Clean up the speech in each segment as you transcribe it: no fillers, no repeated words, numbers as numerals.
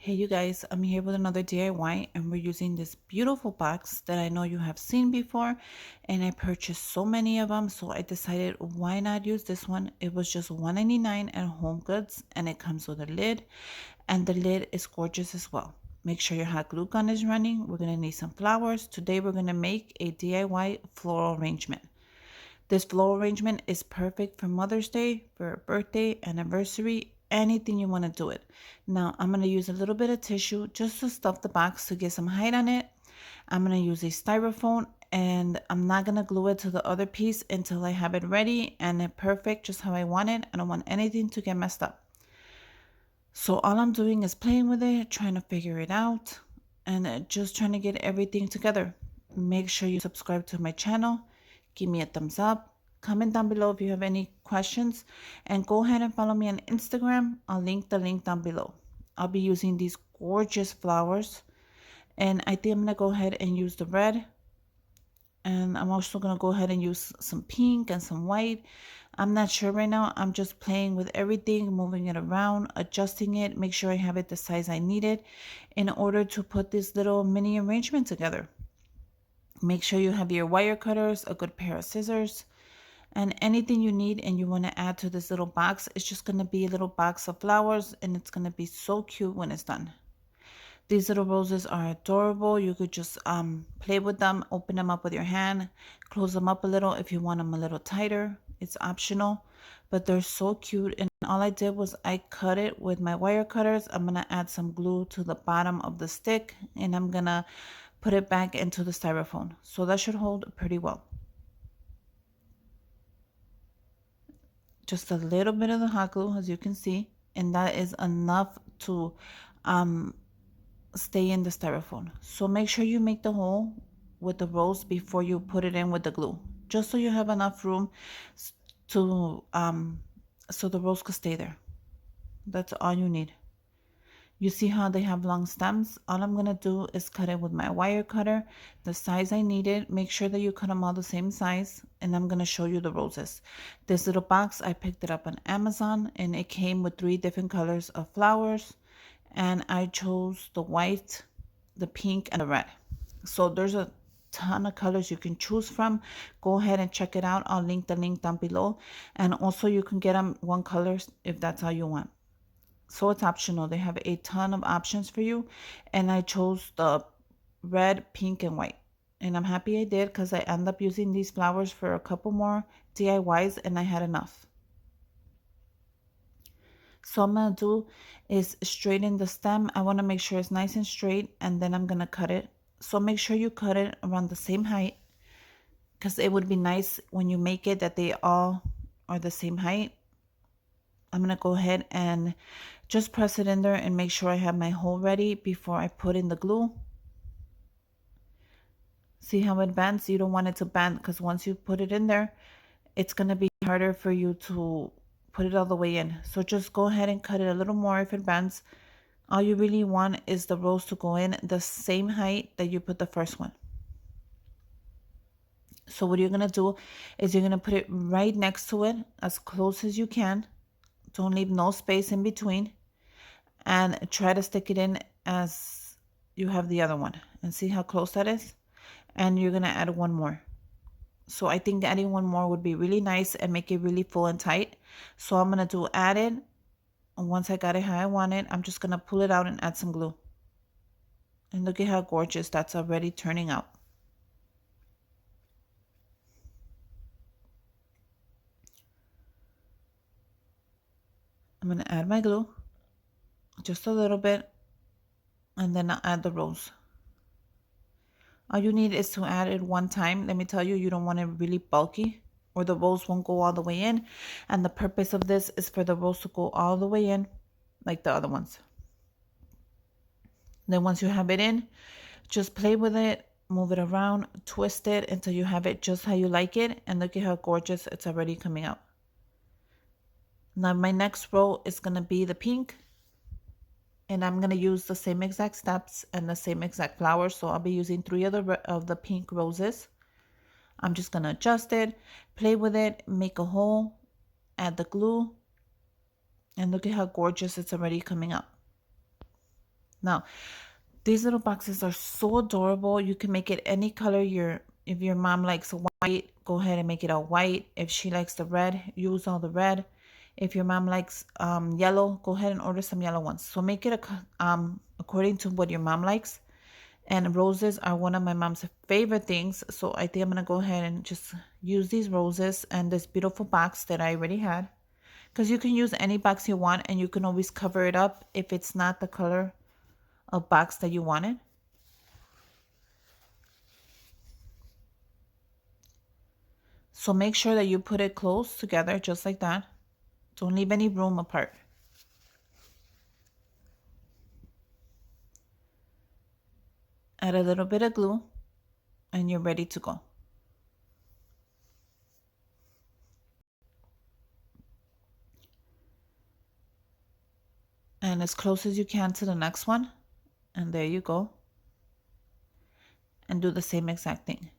Hey you guys, I'm here with another DIY and we're using this beautiful box that I know you have seen before, and I purchased so many of them, so I decided why not use this one. It was just $1.99 at Home Goods and it comes with a lid, and the lid is gorgeous as well. Make sure your hot glue gun is running. We're going to need some flowers. Today we're going to make a DIY floral arrangement. This floral arrangement is perfect for Mother's Day, for a birthday, anniversary, anything you want to do it. Now, I'm going to use a little bit of tissue just to stuff the box to get some height on it. I'm going to use a styrofoam and I'm not going to glue it to the other piece until I have it ready and it perfect just how I want it. I don't want anything to get messed up. So all I'm doing is playing with it, trying to figure it out, and just trying to get everything together. Make sure you subscribe to my channel, give me a thumbs up, comment down below if you have any questions, and go ahead and follow me on Instagram. I'll link the link down below. I'll be using these gorgeous flowers, and I think I'm gonna go ahead and use the red, and I'm also gonna go ahead and use some pink and some white. I'm not sure right now. I'm just playing with everything, moving it around, adjusting it, make sure I have it the size I need it in order to put this little mini arrangement together. Make sure you have your wire cutters, a good pair of scissors, and anything you need and you want to add to this little box. It's just going to be a little box of flowers and it's going to be so cute when it's done. These little roses are adorable. You could just play with them, open them up with your hand, close them up a little if you want them a little tighter. It's optional, but they're so cute. And all I did was I cut it with my wire cutters. I'm going to add some glue to the bottom of the stick and I'm going to put it back into the styrofoam. So that should hold pretty well. Just a little bit of the hot glue, as you can see, and that is enough to stay in the styrofoam. So make sure you make the hole with the rose before you put it in with the glue, just so you have enough room to so the rose could stay there. That's all you need. You see how they have long stems? All I'm going to do is cut it with my wire cutter, the size I need it. Make sure that you cut them all the same size, and I'm going to show you the roses. This little box, I picked it up on Amazon, and it came with 3 different colors of flowers, and I chose the white, the pink, and the red. So there's a ton of colors you can choose from. Go ahead and check it out. I'll link the link down below, and also you can get them one color if that's all you want. So it's optional. They have a ton of options for you, and I chose the red, pink, and white, and I'm happy I did because I end up using these flowers for a couple more DIYs and I had enough. So I'm gonna do is straighten the stem. I want to make sure it's nice and straight, and then I'm gonna cut it. So make sure you cut it around the same height, because it would be nice when you make it that they all are the same height. I'm going to go ahead and just press it in there and make sure I have my hole ready before I put in the glue. See how it bends? You don't want it to bend, because once you put it in there, it's going to be harder for you to put it all the way in. So just go ahead and cut it a little more if it bends. All you really want is the rose to go in the same height that you put the first one. So what you're going to do is you're going to put it right next to it as close as you can. Don't leave no space in between, and try to stick it in as you have the other one, and see how close that is. And you're going to add one more. So I think adding one more would be really nice and make it really full and tight. So I'm going to do add it, and once I got it how I want it, I'm just going to pull it out and add some glue. And look at how gorgeous that's already turning out. I'm going to add my glue, just a little bit, and then I'll add the rose. All you need is to add it one time. Let me tell you, you don't want it really bulky or the rose won't go all the way in. And the purpose of this is for the rose to go all the way in like the other ones. Then once you have it in, just play with it, move it around, twist it until you have it just how you like it. And look at how gorgeous it's already coming out. Now my next row is going to be the pink. And I'm going to use the same exact steps and the same exact flowers. So I'll be using 3 of the pink roses. I'm just going to adjust it, play with it, make a hole, add the glue, and look at how gorgeous it's already coming up. Now, these little boxes are so adorable. You can make it any color if your mom likes white, go ahead and make it all white. If she likes the red, use all the red. If your mom likes yellow, go ahead and order some yellow ones. So make it according to what your mom likes. And roses are one of my mom's favorite things. So I think I'm going to go ahead and just use these roses and this beautiful box that I already had. Because you can use any box you want and you can always cover it up if it's not the color of box that you wanted. So make sure that you put it close together just like that. Don't leave any room apart. Add a little bit of glue and you're ready to go. And as close as you can to the next one. And there you go. And do the same exact thing.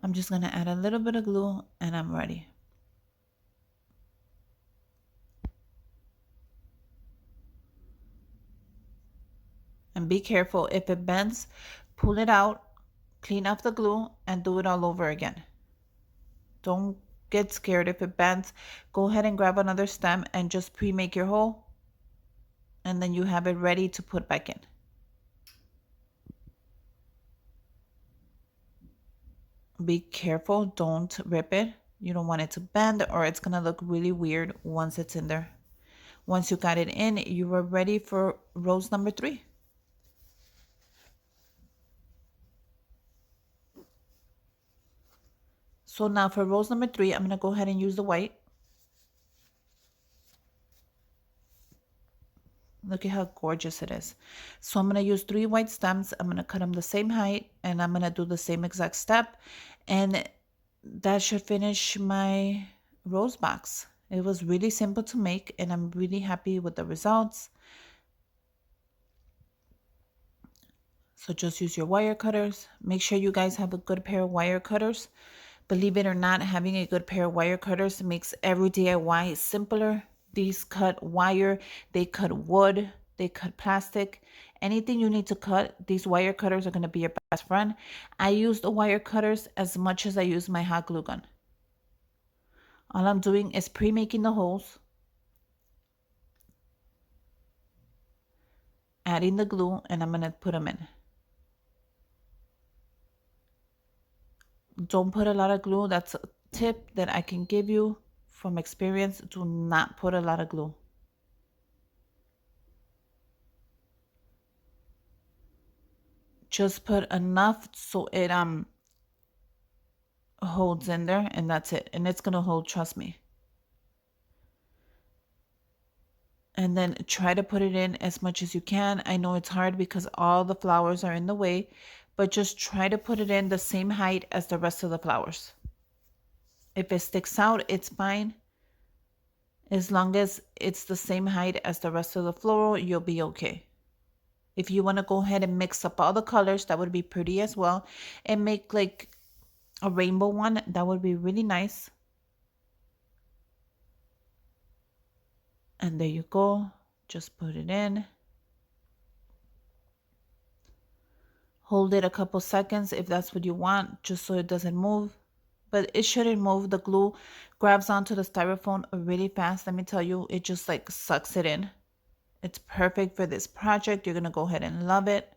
I'm just going to add a little bit of glue and I'm ready. And be careful, if it bends, pull it out, clean off the glue, and do it all over again. Don't get scared if it bends. Go ahead and grab another stem and just pre-make your hole. And then you have it ready to put back in. Be careful, don't rip it. You don't want it to bend or it's gonna look really weird once it's in there. Once you got it in, you are ready for rose number 3. So now for rose number 3, I'm gonna go ahead and use the white. Look at how gorgeous it is. So I'm going to use 3 white stems. I'm going to cut them the same height and I'm going to do the same exact step. And that should finish my rose box. It was really simple to make and I'm really happy with the results. So just use your wire cutters. Make sure you guys have a good pair of wire cutters. Believe it or not, having a good pair of wire cutters makes every DIY simpler. These cut wire, they cut wood, they cut plastic. Anything you need to cut, these wire cutters are going to be your best friend. I use the wire cutters as much as I use my hot glue gun. All I'm doing is pre-making the holes, adding the glue, and I'm going to put them in. Don't put a lot of glue. That's a tip that I can give you from experience. Do not put a lot of glue. Just put enough so it holds in there and that's it. And it's going to hold, trust me. And then try to put it in as much as you can. I know it's hard because all the flowers are in the way, but just try to put it in the same height as the rest of the flowers. If it sticks out, it's fine. As long as it's the same height as the rest of the floral, you'll be okay. If you want to go ahead and mix up all the colors, that would be pretty as well. And make like a rainbow one, that would be really nice. And there you go. Just put it in. Hold it a couple seconds if that's what you want, just so it doesn't move. But it shouldn't move. The glue grabs onto the styrofoam really fast. Let me tell you, it just like sucks it in. It's perfect for this project. You're going to go ahead and love it.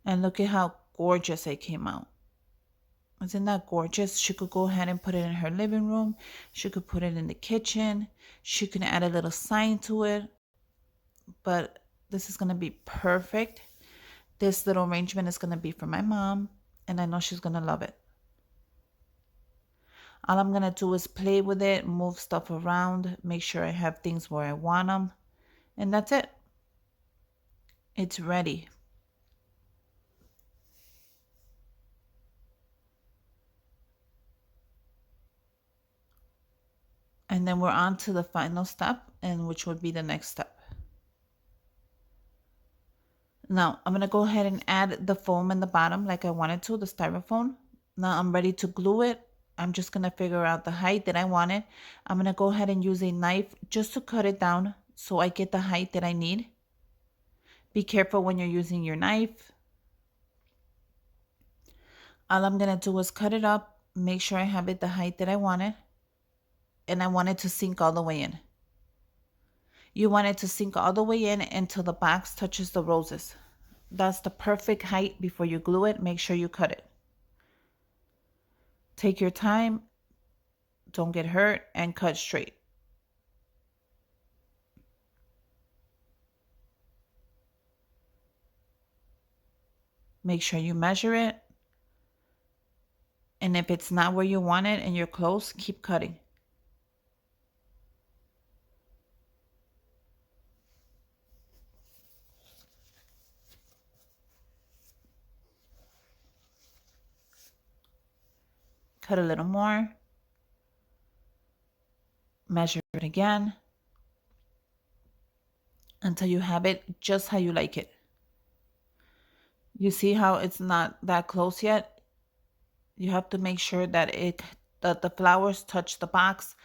And look at how gorgeous it came out. Isn't that gorgeous? She could go ahead and put it in her living room. She could put it in the kitchen. She can add a little sign to it. But this is going to be perfect. This little arrangement is going to be for my mom. And I know she's going to love it. All I'm going to do is play with it, move stuff around, make sure I have things where I want them. And that's it. It's ready. And then we're on to the final step, and which would be the next step. Now, I'm going to go ahead and add the foam in the bottom like I wanted to, the styrofoam. Now I'm ready to glue it. I'm just going to figure out the height that I want it. I'm going to go ahead and use a knife just to cut it down so I get the height that I need. Be careful when you're using your knife. All I'm going to do is cut it up, make sure I have it the height that I want it, and I want it to sink all the way in. You want it to sink all the way in until the box touches the roses. That's the perfect height. Before you glue it, make sure you cut it. Take your time, don't get hurt, and cut straight. Make sure you measure it. And if it's not where you want it and you're close, keep cutting. Cut a little more. Measure it again until you have it just how you like it. You see how it's not that close yet? You have to make sure that the flowers touch the box.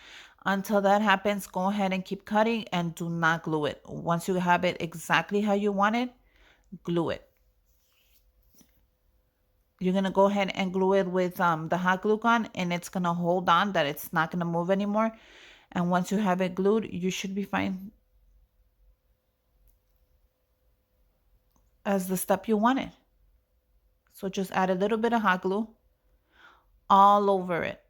Until that happens, go ahead and keep cutting and do not glue it. Once you have it exactly how you want it, glue it. You're going to go ahead and glue it with the hot glue gun, and it's going to hold on, that it's not going to move anymore. And once you have it glued, you should be fine as the step you want it. So just add a little bit of hot glue all over it.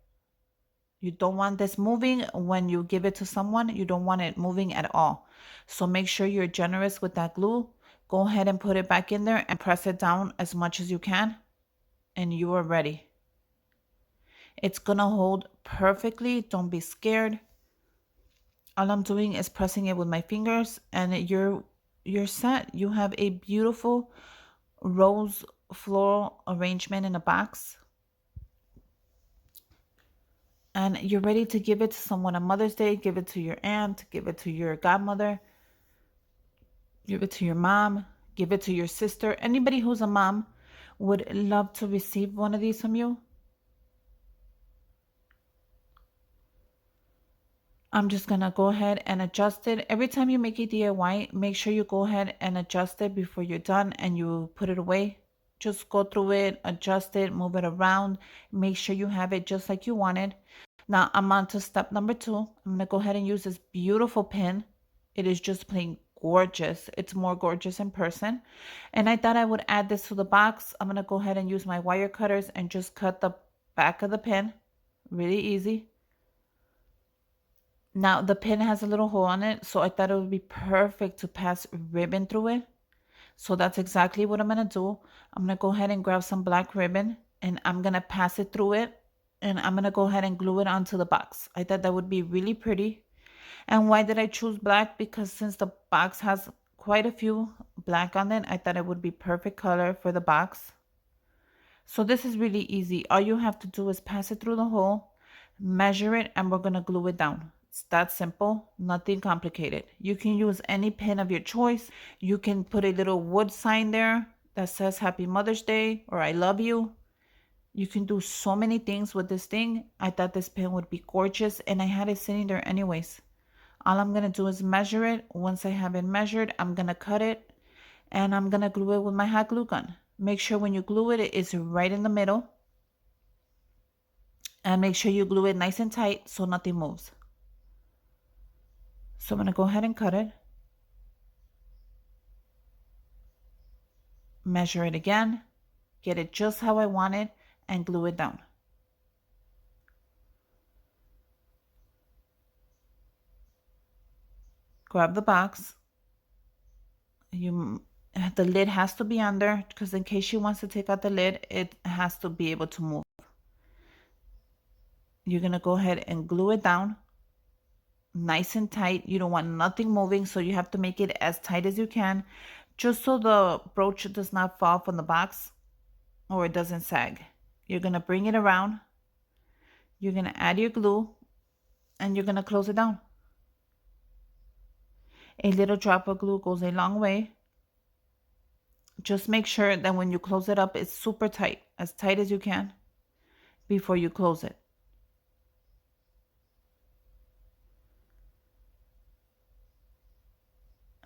You don't want this moving when you give it to someone. You don't want it moving at all. So make sure you're generous with that glue. Go ahead and put it back in there and press it down as much as you can. And you are ready. It's gonna hold perfectly. Don't be scared. All I'm doing is pressing it with my fingers, and you're set. You have a beautiful rose floral arrangement in a box. And you're ready to give it to someone on Mother's Day. Give it to your aunt, give it to your godmother, give it to your mom, give it to your sister. Anybody who's a mom would love to receive one of these from you. I'm just going to go ahead and adjust it. Every time you make a DIY, make sure you go ahead and adjust it before you're done and you put it away. Just go through it, adjust it, move it around. Make sure you have it just like you wanted. Now I'm on to step number 2. I'm going to go ahead and use this beautiful pin. It is just plain gorgeous. It's more gorgeous in person. And I thought I would add this to the box. I'm going to go ahead and use my wire cutters and just cut the back of the pin. Really easy. Now the pin has a little hole on it, so I thought it would be perfect to pass ribbon through it. So that's exactly what I'm going to do. I'm going to go ahead and grab some black ribbon and I'm going to pass it through it, and I'm going to go ahead and glue it onto the box. I thought that would be really pretty. And why did I choose black? Because since the box has quite a few black on it, I thought it would be perfect color for the box. So this is really easy. All you have to do is pass it through the hole, measure it, and we're going to glue it down. It's that simple, nothing complicated. You can use any pin of your choice. You can put a little wood sign there that says Happy Mother's Day or I love you. You can do so many things with this thing. I thought this pin would be gorgeous, and I had it sitting there anyways. All I'm going to do is measure it. Once I have it measured, I'm going to cut it, and I'm going to glue it with my hot glue gun. Make sure when you glue it, it's right in the middle. And make sure you glue it nice and tight so nothing moves. So I'm going to go ahead and cut it. Measure it again. Get it just how I want it and glue it down. Grab the box. The lid has to be under, because in case she wants to take out the lid, it has to be able to move. You're going to go ahead and glue it down nice and tight. You don't want nothing moving, so you have to make it as tight as you can, just so the brooch does not fall from the box or it doesn't sag. You're going to bring it around. You're going to add your glue and you're going to close it down. A little drop of glue goes a long way. Just make sure that when you close it up, it's super tight as you can before you close it.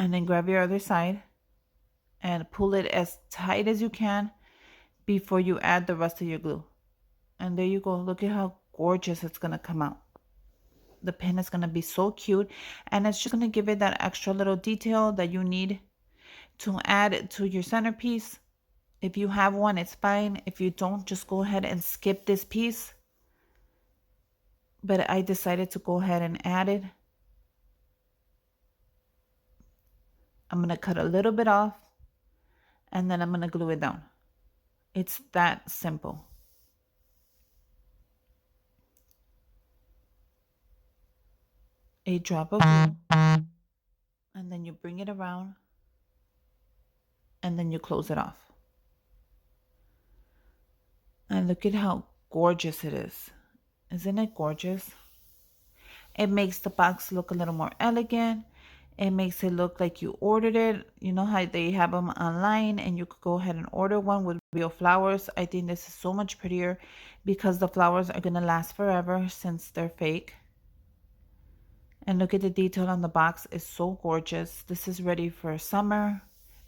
And then grab your other side and pull it as tight as you can before you add the rest of your glue. And there you go. Look at how gorgeous it's going to come out. The pin is going to be so cute, and it's just going to give it that extra little detail that you need to add to your centerpiece. If you have one, it's fine. If you don't, just go ahead and skip this piece. But I decided to go ahead and add it. I'm going to cut a little bit off, and then I'm going to glue it down. It's that simple. A drop of glue, and then you bring it around, and then you close it off. And look at how gorgeous it is. Isn't it gorgeous? It makes the box look a little more elegant. It makes it look like you ordered it. You know how they have them online and you could go ahead and order one with real flowers. I think this is so much prettier because the flowers are going to last forever since they're fake. And look at the detail on the box. It's so gorgeous. This is ready for summer.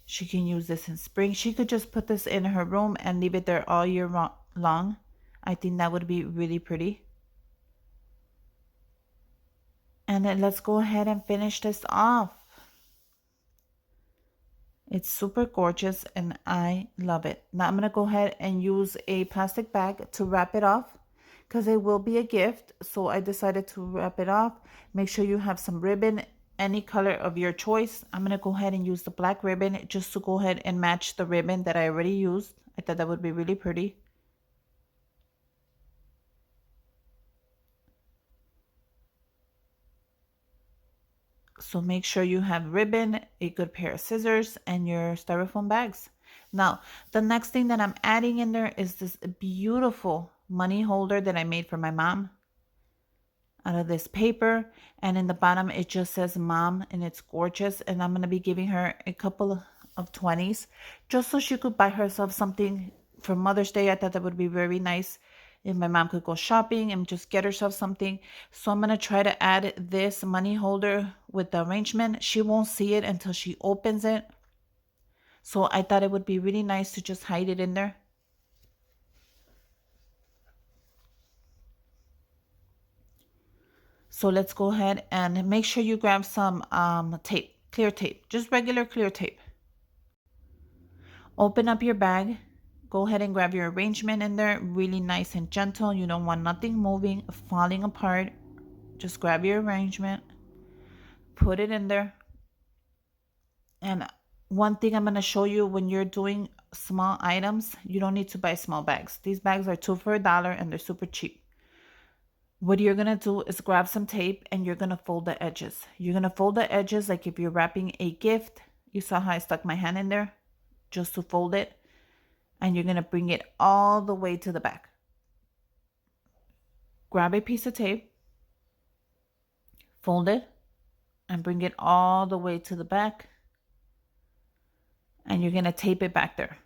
She can use this in spring. She could just put this in her room and leave it there all year long. I think that would be really pretty. And then let's go ahead and finish this off. It's super gorgeous and I love it. Now I'm going to go ahead and use a plastic bag to wrap it off because it will be a gift. So I decided to wrap it off. Make sure you have some ribbon, any color of your choice. I'm going to go ahead and use the black ribbon just to go ahead and match the ribbon that I already used. I thought that would be really pretty. So make sure you have ribbon, a good pair of scissors, and your styrofoam bags. Now, the next thing that I'm adding in there is this beautiful money holder that I made for my mom out of this paper. And in the bottom, it just says mom, and it's gorgeous. And I'm going to be giving her a couple of 20s just so she could buy herself something for Mother's Day. I thought that would be very nice if my mom could go shopping and just get herself something. So I'm going to try to add this money holder with the arrangement. She won't see it until she opens it. So I thought it would be really nice to just hide it in there. So let's go ahead and make sure you grab some tape, clear tape, just regular clear tape. Open up your bag. Go ahead and grab your arrangement in there, really nice and gentle. You don't want nothing moving, falling apart. Just grab your arrangement, put it in there. And one thing I'm going to show you, when you're doing small items, you don't need to buy small bags. These bags are 2 for $1 and they're super cheap. What you're going to do is grab some tape and you're going to fold the edges. You're going to fold the edges like if you're wrapping a gift. You saw how I stuck my hand in there just to fold it. And you're going to bring it all the way to the back. Grab a piece of tape, fold it, and bring it all the way to the back. And you're going to tape it back there.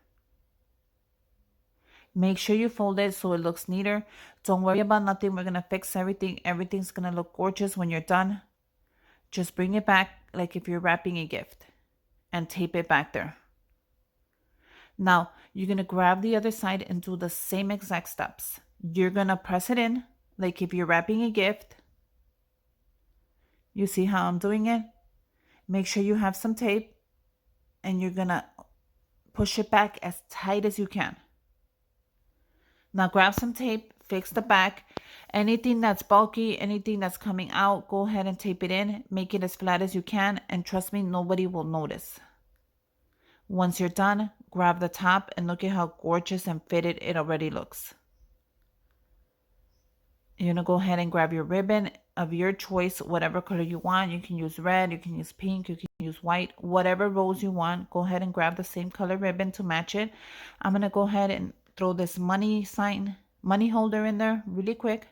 Make sure you fold it so it looks neater. Don't worry about nothing. We're going to fix everything. Everything's going to look gorgeous when you're done. Just bring it back like if you're wrapping a gift and tape it back there. Now, you're going to grab the other side and do the same exact steps. You're going to press it in like if you're wrapping a gift. You see how I'm doing it? Make sure you have some tape and you're going to push it back as tight as you can. Now grab some tape, fix the back. Anything that's bulky, anything that's coming out, go ahead and tape it in. Make it as flat as you can, and trust me, nobody will notice. Once you're done, grab the top and look at how gorgeous and fitted it already looks. You're going to go ahead and grab your ribbon of your choice, whatever color you want. You can use red, you can use pink, you can use white, whatever rose you want. Go ahead and grab the same color ribbon to match it. I'm going to go ahead and throw this money holder in there really quick.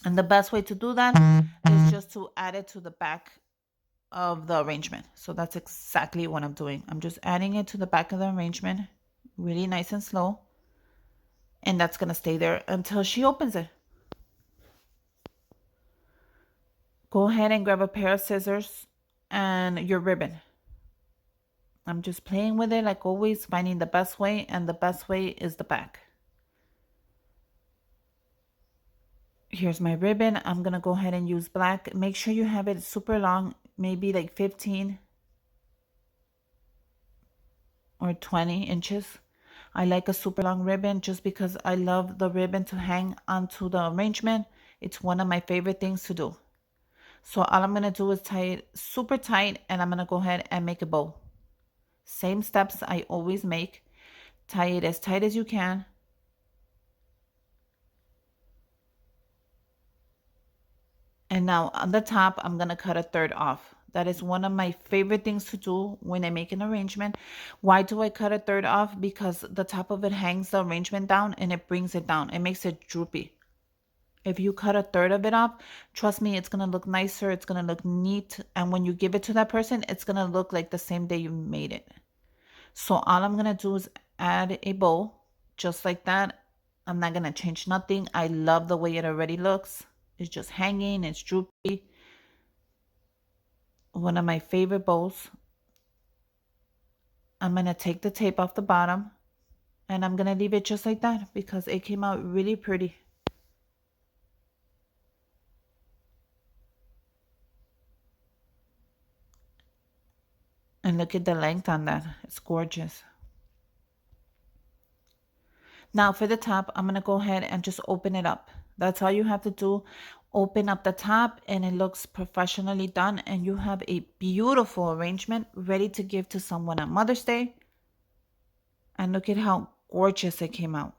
And the best way to do that is just to add it to the back of the arrangement. So that's exactly what I'm doing. I'm just adding it to the back of the arrangement, really nice and slow. And that's going to stay there until she opens it. Go ahead and grab a pair of scissors and your ribbon. I'm just playing with it like always, finding the best way, and the best way is the back. Here's my ribbon. I'm gonna go ahead and use black. Make sure you have it super long, maybe like 15 or 20 inches. I like a super long ribbon just because I love the ribbon to hang onto the arrangement. It's one of my favorite things to do. So all I'm gonna do is tie it super tight, and I'm gonna go ahead and make a bow. Same steps I always make. Tie it as tight as you can. And now on the top, I'm gonna cut a third off. That is one of my favorite things to do when I make an arrangement. Why do I cut a third off? Because the top of it hangs the arrangement down and it brings it down. It makes it droopy. If you cut a third of it off, trust me, it's gonna look nicer. It's gonna look neat. And when you give it to that person, it's gonna look like the same day you made it. So all I'm gonna do is add a bow just like that. I'm not gonna change nothing. I love the way it already looks. It's just hanging, it's droopy. One of my favorite bows. I'm gonna take the tape off the bottom and I'm gonna leave it just like that because it came out really pretty. And look at the length on that. It's gorgeous. Now for the top, I'm gonna go ahead and just open it up. That's all you have to do. Open up the top and it looks professionally done, and you have a beautiful arrangement ready to give to someone on Mother's Day. And look at how gorgeous it came out.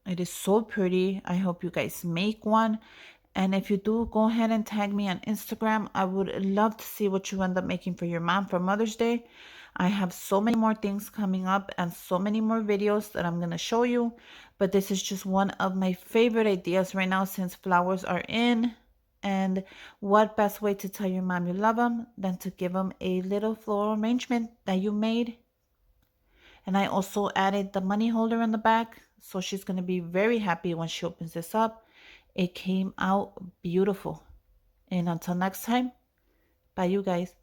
It is so pretty. I hope you guys make one. And if you do, go ahead and tag me on Instagram. I would love to see what you end up making for your mom for Mother's Day. I have so many more things coming up and so many more videos that I'm going to show you. But this is just one of my favorite ideas right now since flowers are in. And what best way to tell your mom you love them than to give them a little floral arrangement that you made. And I also added the money holder in the back. So she's going to be very happy when she opens this up. It came out beautiful. And until next time, bye you guys.